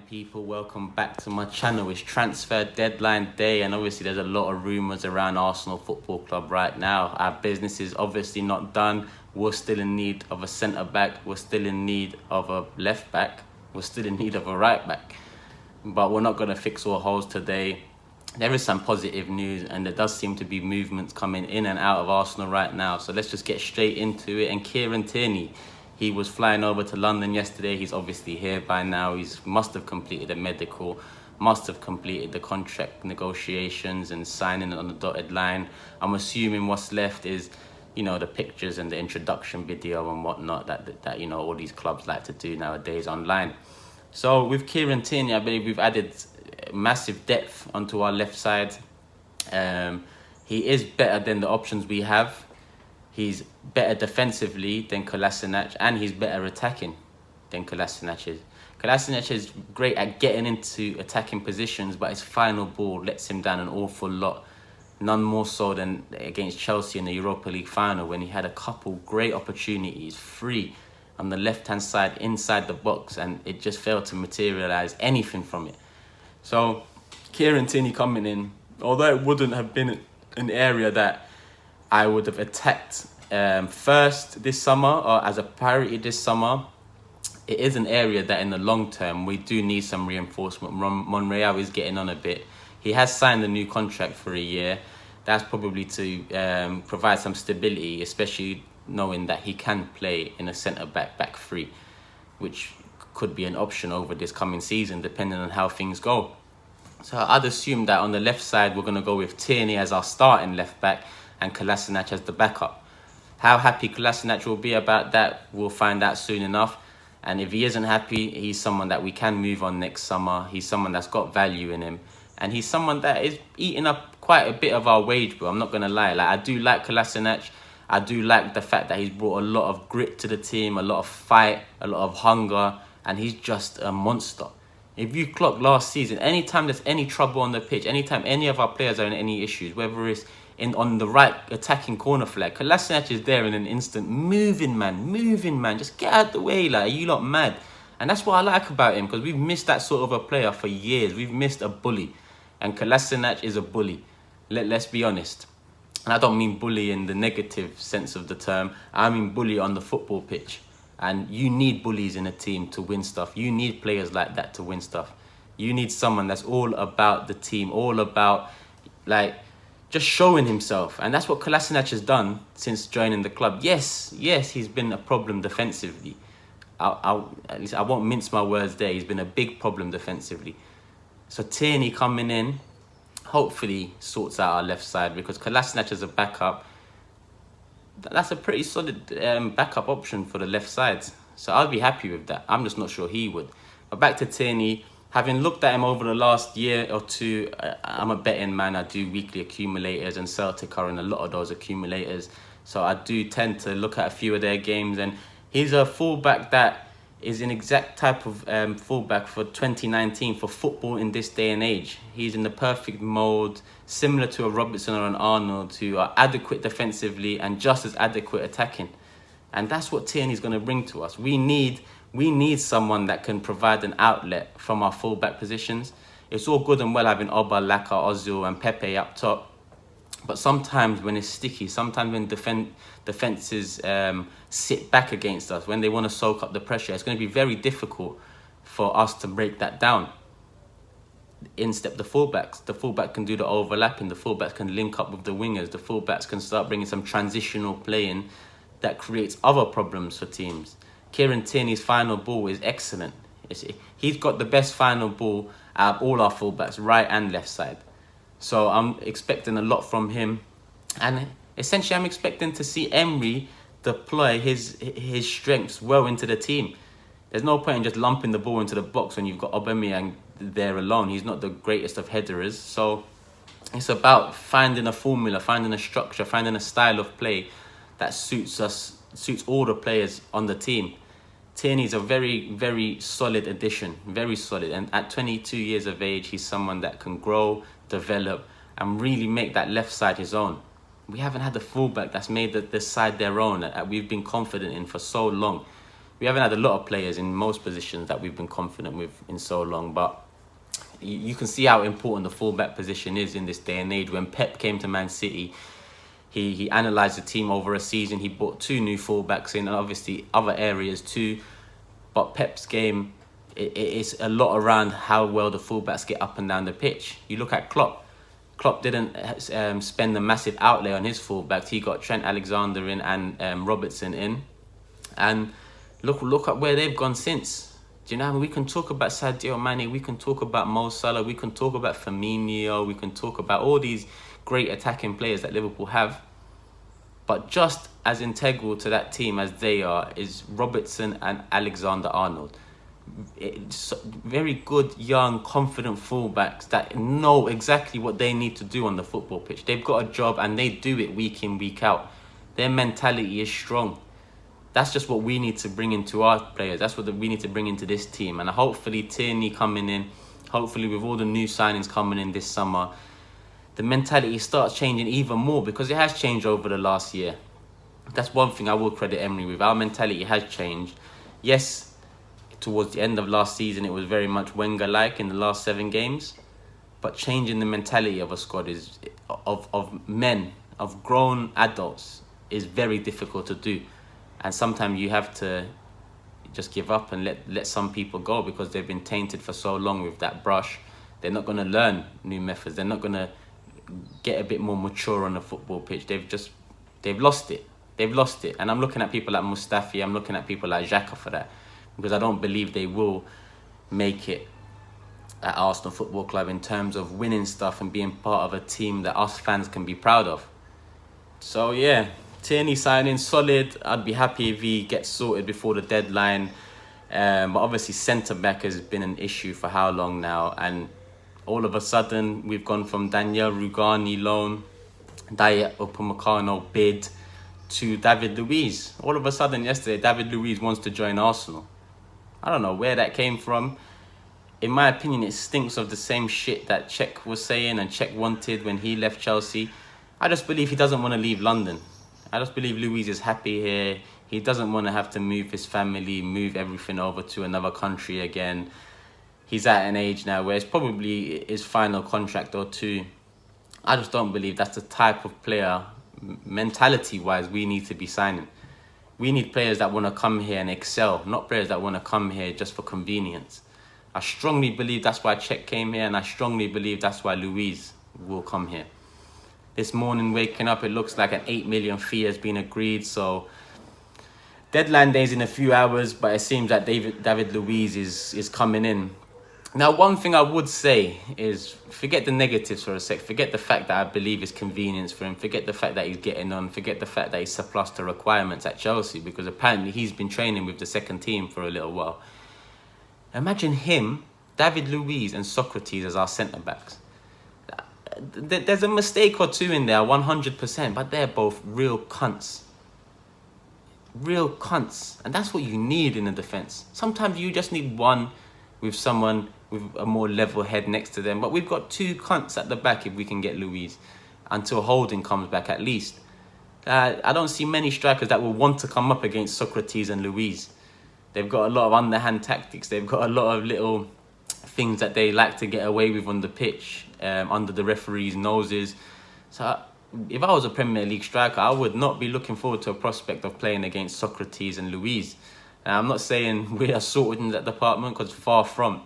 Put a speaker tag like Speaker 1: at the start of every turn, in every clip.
Speaker 1: people, welcome back to my channel. It's transfer deadline day, and obviously there's a lot of rumours around Arsenal Football Club right now. Our business is obviously not done. We're still in need of a centre back, we're still in need of a left back, we're still in need of a right back, but we're not going to fix all holes today. There is some positive news, and there does seem to be movements coming in and out of Arsenal right now, so let's just get straight into it. And Kieran Tierney, he was flying over to London yesterday. He's obviously here by now. He must have completed a medical, must have completed the contract negotiations and signing it on the dotted line. I'm assuming what's left is, you know, the pictures and the introduction video and whatnot that you know, all these clubs like to do nowadays online. So with Kieran Tierney, I believe we've added massive depth onto our left side. He is better than the options we have. He's better defensively than Kolasinac, and he's better attacking than Kolasinac is. Kolasinac is great at getting into attacking positions, but his final ball lets him down an awful lot. None more so than against Chelsea in the Europa League final, when he had a couple great opportunities free on the left-hand side inside the box, and it just failed to materialise anything from it. So Kieran Tierney coming in, although it wouldn't have been an area that I would have attacked first this summer or as a priority this summer, it is an area that in the long term we do need some reinforcement. Monreal is getting on a bit. He has signed a new contract for a year. That's probably to provide some stability, especially knowing that he can play in a centre-back back three, which could be an option over this coming season depending on how things go. So I'd assume that on the left side we're going to go with Tierney as our starting left back and Kolasinac as the backup. How happy Kolasinac will be about that, we'll find out soon enough. And if he isn't happy, he's someone that we can move on next summer. He's someone that's got value in him. And he's someone that is eating up quite a bit of our wage bill, I'm not going to lie. Like, I do like Kolasinac. I do like the fact that he's brought a lot of grit to the team, a lot of fight, a lot of hunger, and he's just a monster. If you clock last season, anytime there's any trouble on the pitch, anytime any of our players are in any issues, whether it's on the right attacking corner flag, Kolasinac is there in an instant, moving man, just get out the way, like, are you lot mad? And that's what I like about him, because we've missed that sort of a player for years. We've missed a bully, and Kolasinac is a bully. Let's be honest. And I don't mean bully in the negative sense of the term. I mean bully on the football pitch. And you need bullies in a team to win stuff. You need players like that to win stuff. You need someone that's all about the team, all about, like, just showing himself. And that's what Kolasinac has done since joining the club. Yes, he's been a problem defensively. At least I won't mince my words there. He's been a big problem defensively. So Tierney coming in, hopefully sorts out our left side, because Kolasinac as a backup, that's a pretty solid backup option for the left side. So I'll be happy with that. I'm just not sure he would. But back to Tierney. Having looked at him over the last year or two, I'm a betting man. I do weekly accumulators, and Celtic are in a lot of those accumulators. So I do tend to look at a few of their games, and he's a fullback that is an exact type of fullback for 2019, for football in this day and age. He's in the perfect mould, similar to a Robertson or an Arnold, who are adequate defensively and just as adequate attacking. And that's what Tierney's going to bring to us. We need someone that can provide an outlet from our fullback positions. It's all good and well having Oba, Laka, Ozil and Pepe up top, but sometimes when it's sticky, sometimes when defences sit back against us, when they want to soak up the pressure, it's going to be very difficult for us to break that down. In step the fullbacks. The fullback can do the overlapping. The fullbacks can link up with the wingers. The fullbacks can start bringing some transitional play in that creates other problems for teams. Kieran Tierney's final ball is excellent. He's got the best final ball out of all our fullbacks, right and left side. So I'm expecting a lot from him. And essentially I'm expecting to see Emery deploy his strengths well into the team. There's no point in just lumping the ball into the box when you've got Aubameyang there alone. He's not the greatest of headerers. So it's about finding a formula, finding a structure, finding a style of play that suits us, suits all the players on the team. Tierney's a very, very solid addition, very solid. And at 22 years of age, he's someone that can grow, develop, and really make that left side his own. We haven't had a fullback that's made this side their own, that we've been confident in for so long. we haven't had a lot of players in most positions that we've been confident with in so long. But you can see how important the fullback position is in this day and age. When Pep came to Man City, he analysed the team over a season. He brought 2 new fullbacks in, and obviously other areas too. But Pep's game, it's a lot around how well the fullbacks get up and down the pitch. You look at Klopp. Klopp didn't spend a massive outlay on his fullbacks. He got Trent Alexander in and Robertson in. And look at where they've gone since. Do you know what I mean? We can talk about Sadio Mane, we can talk about Mo Salah, we can talk about Firmino, we can talk about all these great attacking players that Liverpool have. But just as integral to that team as they are is Robertson and Alexander-Arnold. It's very good, young, confident fullbacks that know exactly what they need to do on the football pitch. They've got a job and they do it week in, week out. Their mentality is strong. That's just what we need to bring into our players. That's what we need to bring into this team. And hopefully Tierney coming in, hopefully with all the new signings coming in this summer, the mentality starts changing even more, because it has changed over the last year. That's one thing I will credit Emery with. Our mentality has changed. Yes, towards the end of last season, it was very much Wenger-like in the last 7 games. But changing the mentality of a squad of men, of grown adults, is very difficult to do. And sometimes you have to just give up and let some people go, because they've been tainted for so long with that brush. They're not going to learn new methods. They're not going to get a bit more mature on the football pitch. They've lost it. They've lost it. And I'm looking at people like Mustafi. I'm looking at people like Xhaka for that, because I don't believe they will make it at Arsenal Football Club in terms of winning stuff and being part of a team that us fans can be proud of. So yeah, Tierney signing solid. I'd be happy if he gets sorted before the deadline. But obviously centre-back has been an issue for how long now? And all of a sudden, we've gone from Daniel Rugani loan, Dayot Upamecano bid, to David Luiz. All of a sudden yesterday, David Luiz wants to join Arsenal. I don't know where that came from. In my opinion, it stinks of the same shit that Cech was saying and Cech wanted when he left Chelsea. I just believe he doesn't want to leave London. I just believe Luiz is happy here. He doesn't want to have to move his family, move everything over to another country again. He's at an age now where it's probably his final contract or 2. I just don't believe that's the type of player, mentality-wise, we need to be signing. We need players that want to come here and excel, not players that want to come here just for convenience. I strongly believe that's why Cech came here, and I strongly believe that's why Luiz will come here. This morning, waking up, it looks like an 8 million fee has been agreed. So deadline day is in a few hours, but it seems that David Luiz is coming in. Now, one thing I would say is, forget the negatives for a sec. Forget the fact that I believe it's convenience for him. Forget the fact that he's getting on. Forget the fact that he's surpassed the requirements at Chelsea, because apparently he's been training with the second team for a little while. Imagine him, David Luiz and Socrates as our centre-backs. There's a mistake or 2 in there, 100%, but they're both real cunts. Real cunts. And that's what you need in a defence. Sometimes you just need one with someone with a more level head next to them. But we've got 2 cunts at the back if we can get Luiz, until Holding comes back at least. I don't see many strikers that will want to come up against Socrates and Luiz. They've got a lot of underhand tactics. They've got a lot of little things that they like to get away with on the pitch, under the referees' noses. So if I was a Premier League striker, I would not be looking forward to a prospect of playing against Socrates and Luiz. Now, I'm not saying we are sorted in that department, because far from.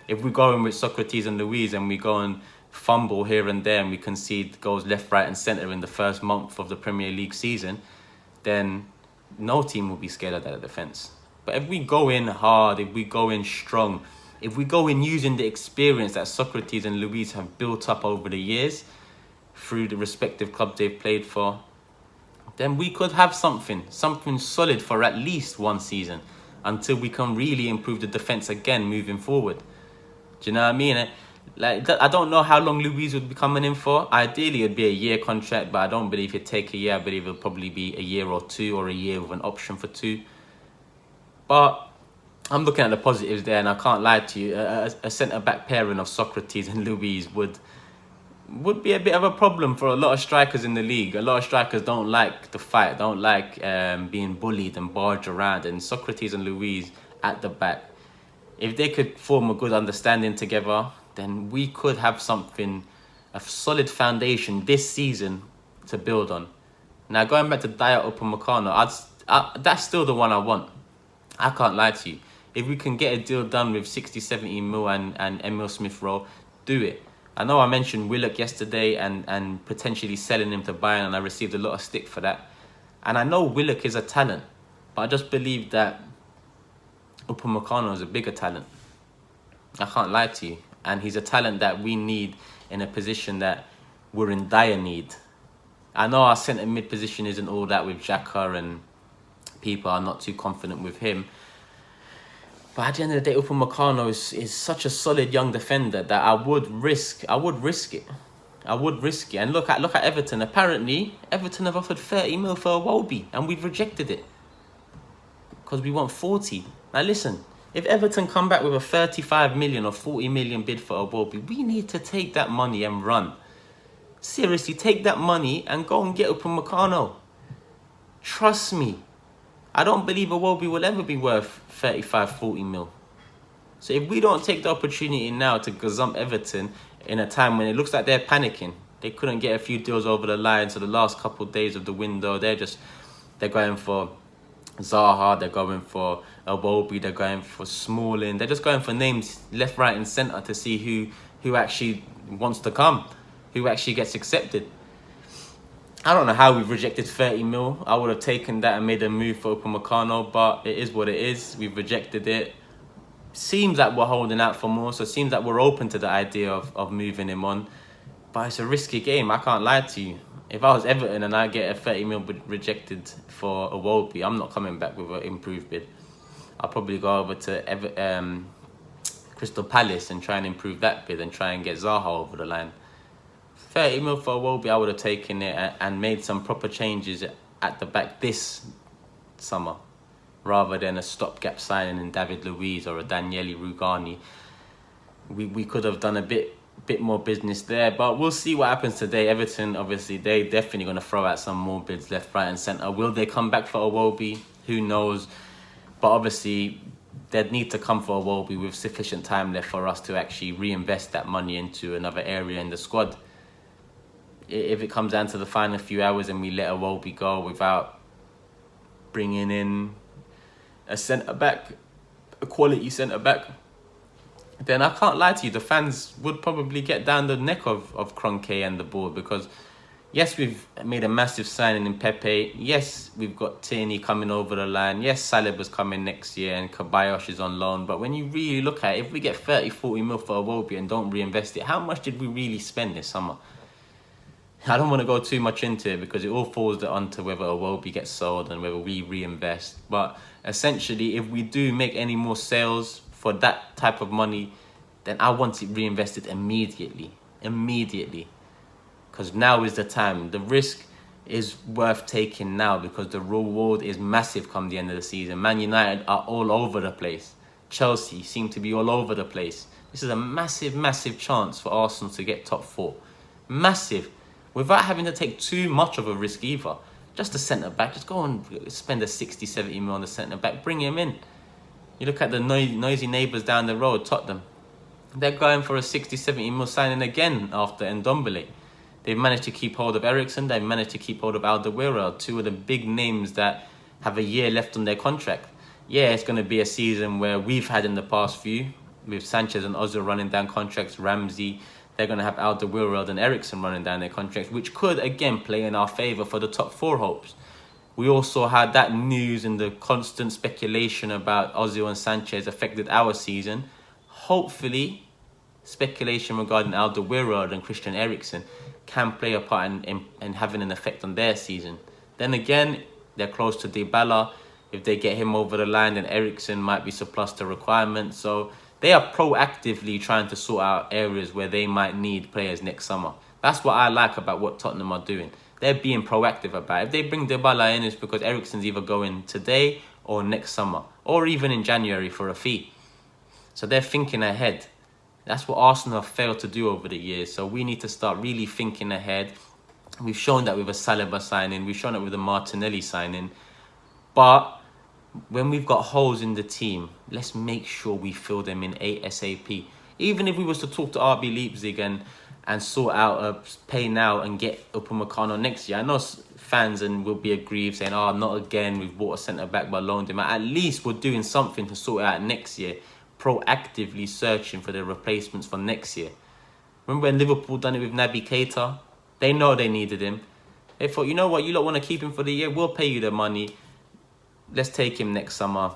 Speaker 1: If we go in with Socrates and Luiz and we go and fumble here and there and we concede goals left, right and centre in the first month of the Premier League season, then no team will be scared of that defence. But if we go in hard, if we go in strong, if we go in using the experience that Socrates and Luiz have built up over the years through the respective clubs they've played for, then we could have something solid for at least 1 season, until we can really improve the defence again moving forward. Do you know what I mean? Like, I don't know how long Luiz would be coming in for. Ideally, it'd be a year contract, but I don't believe he'd take a year. I believe it'll probably be a year or 2, or a year with an option for 2. But I'm looking at the positives there, and I can't lie to you. A centre-back pairing of Socrates and Luiz would would be a bit of a problem for a lot of strikers in the league. A lot of strikers don't like the fight, don't like being bullied and barged around. And Socrates and Luiz at the back, if they could form a good understanding together, then we could have something, a solid foundation this season to build on. Now, going back to Dyer Upamecano, that's still the one I want. I can't lie to you. If we can get a deal done with 60, 70 mil and Emil Smith-Rowe, do it. I know I mentioned Willock yesterday and potentially selling him to Bayern, and I received a lot of stick for that. And I know Willock is a talent, but I just believe that Upamecano is a bigger talent. I can't lie to you. And he's a talent that we need in a position that we're in dire need. I know our centre mid position isn't all that with Xhaka, and people are not too confident with him. But at the end of the day, Upamecano is such a solid young defender that I would risk it. I would risk it. And look at Everton. Apparently, Everton have offered 30 mil for Iwobi, and we've rejected it because we want 40. Now listen, if Everton come back with a 35 million or 40 million bid for Iwobi, we need to take that money and run. Seriously, take that money and go and get Upamecano. Trust me. I don't believe Iwobi will ever be worth 35, 40 mil. So if we don't take the opportunity now to gazump Everton in a time when it looks like they're panicking, they couldn't get a few deals over the line, so the last couple of days of the window, they're going for Zaha, they're going for Iwobi, they're going for Smalling, they're just going for names left, right and centre to see who actually wants to come, who actually gets accepted. I don't know how we've rejected 30 mil. I would have taken that and made a move for Upamecano, but it is what it is. We've rejected it. Seems like we're holding out for more, so it seems like we're open to the idea of moving him on. But it's a risky game, I can't lie to you. If I was Everton and I get a 30 mil rejected for Iwobi, I'm not coming back with an improved bid. I'll probably go over to Crystal Palace and try and improve that bid and try and get Zaha over the line. 30 mil for Iwobi, I would have taken it and made some proper changes at the back this summer, rather than a stopgap signing in David Luiz or a Daniele Rugani. We could have done a bit more business there, but we'll see what happens today. Everton, obviously, they're definitely going to throw out some more bids left, right and centre. Will they come back for Iwobi? Who knows? But obviously, they'd need to come for Iwobi with sufficient time left for us to actually reinvest that money into another area in the squad. If it comes down to the final few hours and we let Iwobi go without bringing in a centre-back, a quality centre-back, then I can't lie to you, the fans would probably get down the neck of Kroenke and the board, because yes, we've made a massive signing in Pepe. Yes, we've got Tierney coming over the line. Yes, Saliba's coming next year and Ceballos is on loan. But when you really look at it, if we get 30, 40 mil for Iwobi and don't reinvest it, how much did we really spend this summer? I don't want to go too much into it because it all falls onto whether Iwobi gets sold and whether we reinvest. But essentially, if we do make any more sales for that type of money, then I want it reinvested immediately. Because now is the time. The risk is worth taking now because the reward is massive come the end of the season. Man United are all over the place. Chelsea seem to be all over the place. This is a massive, massive chance for Arsenal to get top 4. Massive. Without having to take too much of a risk either. Just a centre-back. Just go and spend a 60, 70 mil on the centre-back. Bring him in. You look at the noisy neighbours down the road, Tottenham. They're going for a 60, 70 mil signing again after Ndombele. They've managed to keep hold of Eriksen. They've managed to keep hold of Alderweireld. 2 of the big names that have a year left on their contract. Yeah, it's going to be a season where we've had in the past few, with Sanchez and Ozil running down contracts, Ramsey. They're going to have Alderweireld and Eriksen running down their contracts, which could, again, play in our favour for the top 4 hopes. We also had that news and the constant speculation about Ozil and Sanchez affected our season. Hopefully, speculation regarding Alderweireld and Christian Eriksen can play a part in having an effect on their season. Then again, they're close to Dybala. If they get him over the line, then Eriksen might be surplus to requirements. So they are proactively trying to sort out areas where they might need players next summer. That's what I like about what Tottenham are doing. They're being proactive about it. If they bring Dybala in, it's because Eriksen's either going today or next summer, or even in January for a fee. So they're thinking ahead. That's what Arsenal have failed to do over the years. So we need to start really thinking ahead. We've shown that with a Saliba signing. We've shown it with a Martinelli signing. But when we've got holes in the team, let's make sure we fill them in ASAP. Even if we was to talk to RB Leipzig and sort out a pay now and get Upamecano next year, I know fans and will be aggrieved saying, oh, not again, we've bought a centre-back but loaned him out. At least we're doing something to sort it out next year, proactively searching for the replacements for next year. Remember when Liverpool done it with Naby Keita? They know they needed him. They thought, you know what, you lot want to keep him for the year, we'll pay you the money. Let's take him next summer.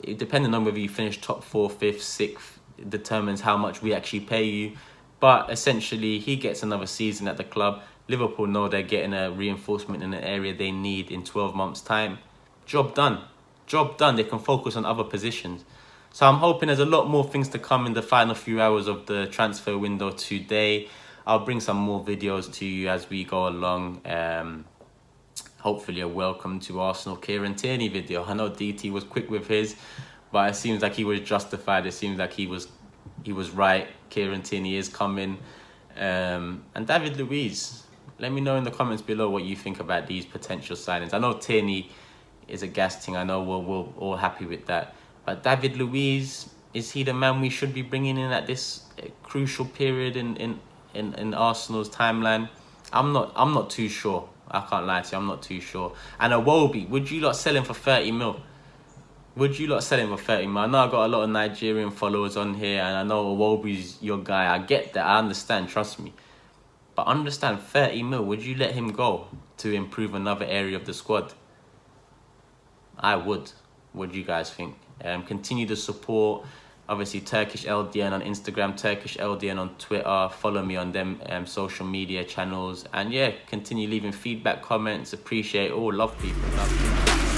Speaker 1: Depending on whether you finish top 4, 5th, 6th, determines how much we actually pay you. But essentially, he gets another season at the club. Liverpool know they're getting a reinforcement in an area they need in 12 months' time. Job done. Job done. They can focus on other positions. So I'm hoping there's a lot more things to come in the final few hours of the transfer window today. I'll bring some more videos to you as we go along. Hopefully a welcome to Arsenal Kieran Tierney video. I know DT was quick with his, but it seems like he was justified. It seems like he was right. Kieran Tierney is coming. And David Luiz, let me know in the comments below what you think about these potential signings. I know Tierney is a gas thing. I know we're all happy with that. But David Luiz, is he the man we should be bringing in at this crucial period in Arsenal's timeline? I'm not too sure. I can't lie to you, I'm not too sure. And Iwobi, would you lot sell him for 30 mil? Would you lot sell him for 30 mil? I know I got a lot of Nigerian followers on here, and I know Iwobi's your guy. I get that, I understand, trust me. But understand, 30 mil, would you let him go to improve another area of the squad? I would. What do you guys think? Continue to support. Obviously, Turkish LDN on Instagram, Turkish LDN on Twitter. Follow me on them social media channels. And yeah, continue leaving feedback, comments. Appreciate it all. Love people. Love people.